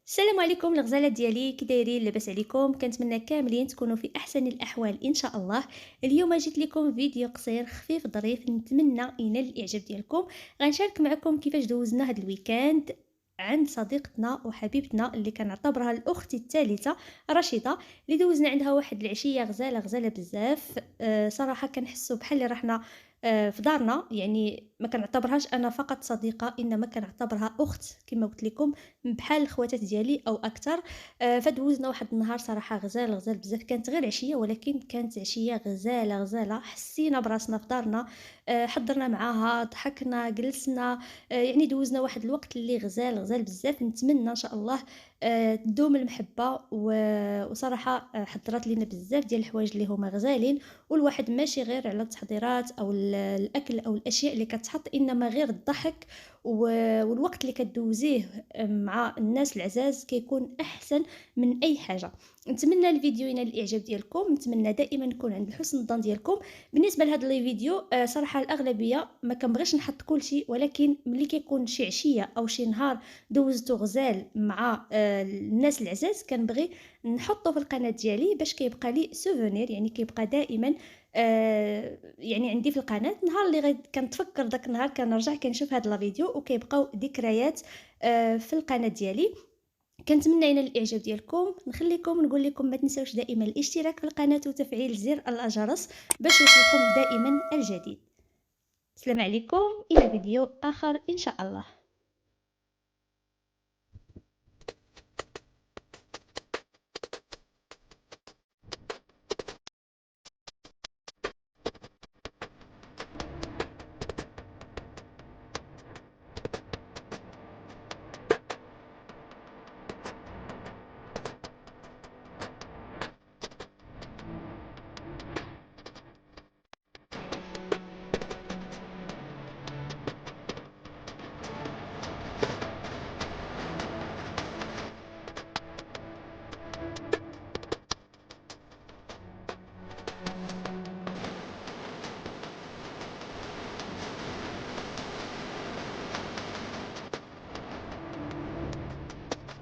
السلام عليكم الغزالات ديالي، كي دايرين؟ لاباس عليكم؟ كنتمنى كاملين تكونوا في احسن الاحوال ان شاء الله. اليوم جيت لكم فيديو قصير خفيف ظريف، نتمنى ينال الاعجاب ديالكم. غنشارك معكم كيفاش دوزنا هذا الويكاند عند صديقتنا وحبيبتنا اللي كنعتبرها الاخت الثالثه، رشيده، اللي دوزنا عندها واحد العشيه غزاله غزاله بزاف. صراحه كنحسوا بحال اللي رحنا في دارنا، يعني ما كنعتبرهاش انا فقط صديقه، انما كنعتبرها اخت كما قلت لكم، بحال الخواتات ديالي او اكثر. فدوزنا واحد النهار صراحه غزال غزال بزاف، كانت غير عشيه ولكن كانت عشيه غزاله غزاله، حسينا براسنا في دارنا. حضرنا معاها، ضحكنا، جلسنا. يعني دوزنا واحد الوقت اللي غزال غزال بزاف. نتمنى ان شاء الله تدوم المحبه وصراحه حضرت لينا بزاف ديال الحوايج اللي هما غزالين. والواحد ماشي غير على التحضيرات او الاكل او الاشياء اللي كتحط، انما غير الضحك والوقت اللي كدوزيه مع الناس العزاز كيكون احسن من اي حاجه. نتمنى الفيديو ينال الاعجاب ديالكم، نتمنى دائما نكون عند حسن الظن ديالكم. بالنسبه لهذا الفيديو صراحه الاغلبيه ما كنبغيش نحط كل شيء، ولكن ملي كيكون شي عشيه او شي نهار دوزته غزال مع الناس العزاز، كنبغي نحطه في القناه ديالي باش كيبقى لي سوفونير، يعني كيبقى دائما يعني عندي في القناه. نهار اللي كنتفكر داك النهار كنرجع كنشوف هذا الفيديو وكيبقاو ذكريات في القناه ديالي. كنتمنى ينال الاعجاب ديالكم. نخليكم نقول لكم ما تنساوش دائما الاشتراك في القناه وتفعيل زر الجرس باش يوصلكم دائما الجديد. السلام عليكم، الى فيديو اخر ان شاء الله.